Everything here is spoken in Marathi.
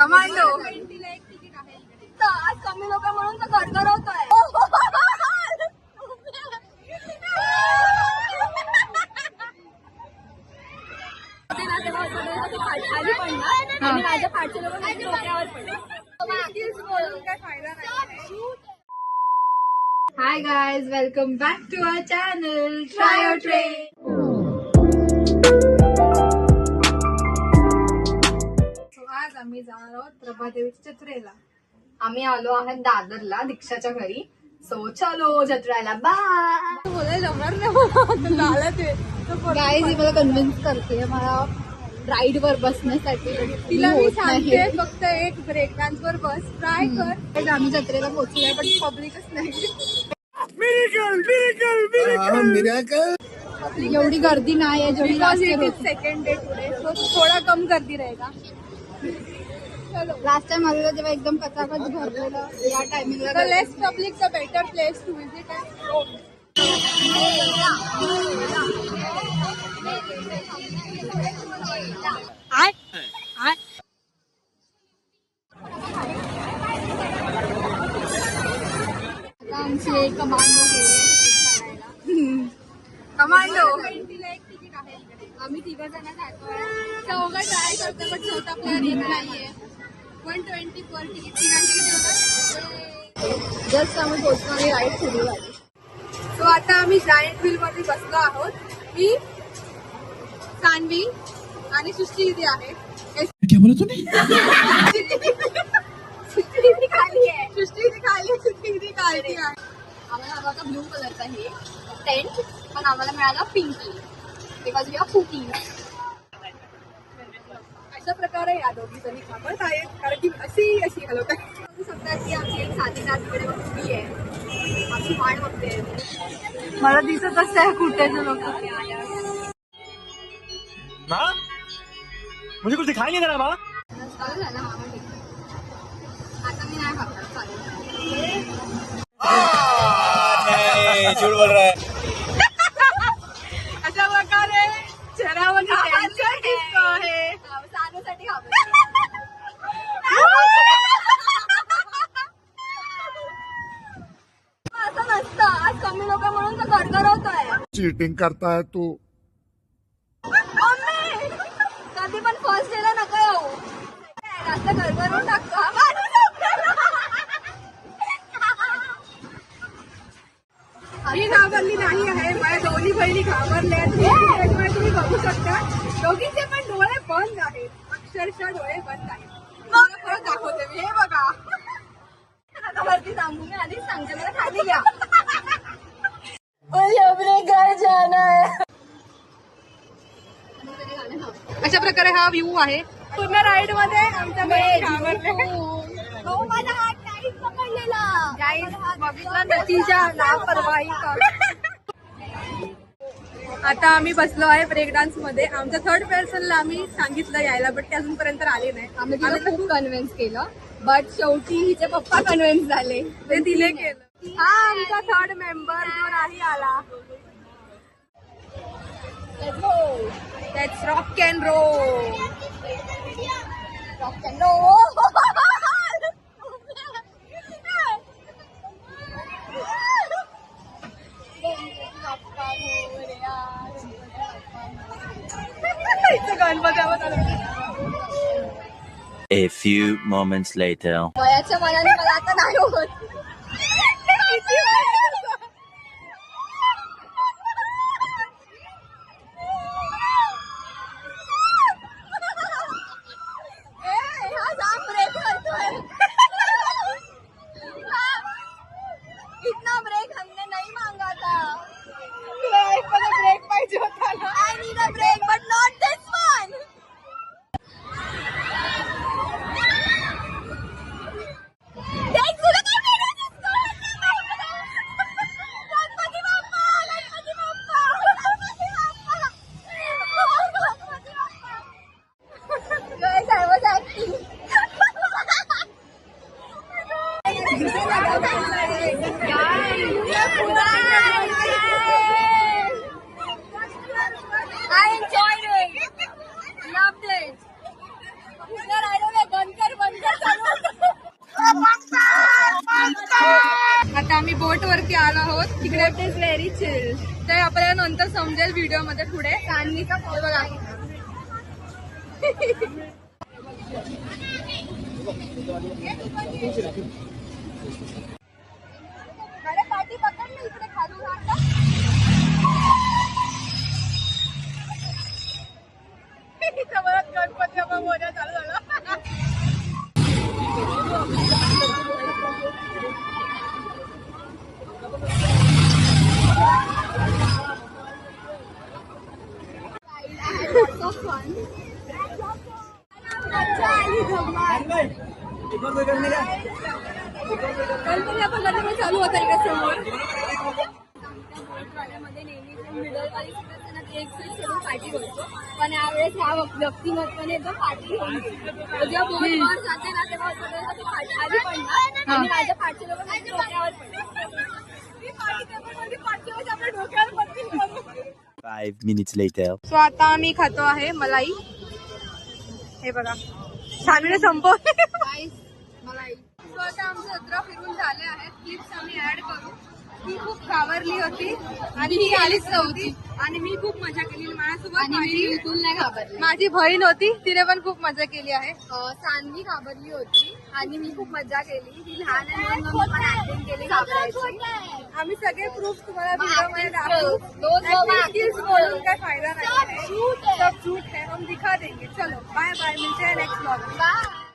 कमांडो आज कमी लोक म्हणून तर गडगडवतोय. खाली पडणार आणि माझ्या पाठच्या लोक डोक्यावर hi guys, welcome back to our channel try or train. आज आम्ही जाणार आहोत प्रभादेवीच्या जत्रेला. आम्ही आलो आहोत दादरला दीक्षाच्या घरी. सो चलो जत्रेला बाय. बोलायला जमणार नाही. गाईज ही मला कन्व्हिन्स करते मला राईड वर बसण्यासाठी. तिला मी सांगते फक्त एक ब्रेक डान्स वर बस ट्राय कर. आम्ही जत्रेला पोहोचलोय पण पब्लिकच नाही. एवढी गर्दी नाही आहे जेवढी सेकंड डे पुढे. थोडा कम गर्दी रहेगा. लास्ट टाइम आलेला जेव्हा एकदम कचाकच भरलेलं. या टायमिंगला less public the better place to visit. आमची कमांडो आम्ही तिघ जण जातोय. चौघ ट्राय करतो पण चौथा प्लेअर येत नाहीये. 120 पर तिकीट. जस्ट आम्ही पोहोचलो आणि राईड सुरू झाली. सो आता आम्ही जायंट व्हील मध्ये बसलो आहोत. मी सानवी आणि सृष्टी दिदी आहे. क्या बोला तूने? सृष्टी दिदी खाली आहे. सृष्टी दिदी खाली आहे. सृष्टी दिदी खाली आहे. आम्हाला हवा होता ब्लू कलरचा हे टेंट पण आम्हाला मिळाला pink because we are cooking. अशा प्रकारे या दोघी जणी खाबत आहेत कारण की अशी हलवतात. बघू शकता की आमची एक साथीदार तिकडे उभी आहे. आमची वाट बघते. मला दिसतच आहे कुठे लोक. माँ मुझे कुछ दिखाई नहीं दे रहा माँ. चालू झाला हा ठीक. आता मी नाही खाणार. चालेल. झूठ बोल रहा है. अशा प्रकारे शहरामध्ये टेन्शन दिसतो आहे. सानूसाठी असं नसतं. आज कमी लोक म्हणून तर गडगडवतोय. चीटिंग करता है तू. मम्मी कधी पण फर्स्ट डेला नका येऊ. जास्त गडगडून टाकतो. मी घाबरली नाही आहे. माझ्या दोन्ही बहिणी घाबरल्या. तुम्ही बघू शकता दोघींचे पण डोळे बंद आहेत. अक्षरशः डोळे बंद आहेत. परत दाखवते मी. हे बघा आता वरती सांगू. मी आधीच सांगते मला खाली घ्या. घर जाना है. अशा प्रकारे हा व्ह्यू आहे पूर्ण राईड मध्ये. आमच्या माझा हात टाईट पकडलेला. बघितलं नतीजा लापरवाही का. आता आम्ही बसलो आहे ब्रेक डान्स मध्ये. आमच्या थर्ड पर्सनला आम्ही सांगितलं यायला बट ते अजूनपर्यंत आले नाही. आम्ही खूप कन्व्हिन्स केलं बट शेवटी हिचे पप्पा कन्व्हिन्स झाले. ते दिले केलं. हा आमचा थर्ड मेंबर जो नाही आला. Let's rock and roll. Rock and roll. A few moments later. वयाच्या मनाने मला आता नाही होत. इतना ब्रेक हमने नहीं मांगा था. ब्रेक पाहिजे होता ना. I need a break but not this one. बोट वरती आलो आहोत. तिकडे इज व्हेरी चिल. ते आपल्याला नंतर समजेल व्हिडिओ मध्ये पुढे. चांदणीचा फोटो बघा. अरे पाठी पकड ना इकडे खालून आता. गणपती बाबा मोर्या चालू झाला. गणपती आपण गणपती चालू होता इकडे समोर. मिडलवाली एक सीट सोडून पाठी बसतो. पण यावेळेस ह्या व्यक्तिमत्वाने एकदम पाठी घेऊन जेव्हा बोटवर जाते ना तेव्हा सगळ्यांना पाठी आधी पडणार आणि माझ्या पाठचे लोक माझ्या डोक्यावर पडणार. मी पाठी टेबलमध्ये पाठच्या वेळेस आपल्या डोक्यावर पडतील. 5 minutes later. सो आता आम्ही खातो आहे मलाई. हे बघा छानने संपवले मलाई. सो आता आमचं जत्रा फिरून झाले आहेत. क्लिप्स आम्ही ऍड करू. ती खूप घाबरली होती आणि ही आलीच नव्हती आणि मी खूप मजा केली माझ्यासोबत. माझी बहीण होती तिने पण खूप मजा केली आहे. सान्वी घाबरली होती आणि मी खूप मजा केली. ती लहान केली घाबरायची. आम्ही सगळे प्रूफ तुम्हाला व्हिडिओ मध्ये दाखवू. बोलून काय फायदा नाही. सब झूठ है हम दिखा देंगे. चलो बाय बाय. मिलते हैं नेक्स्ट ब्लॉग. बाय.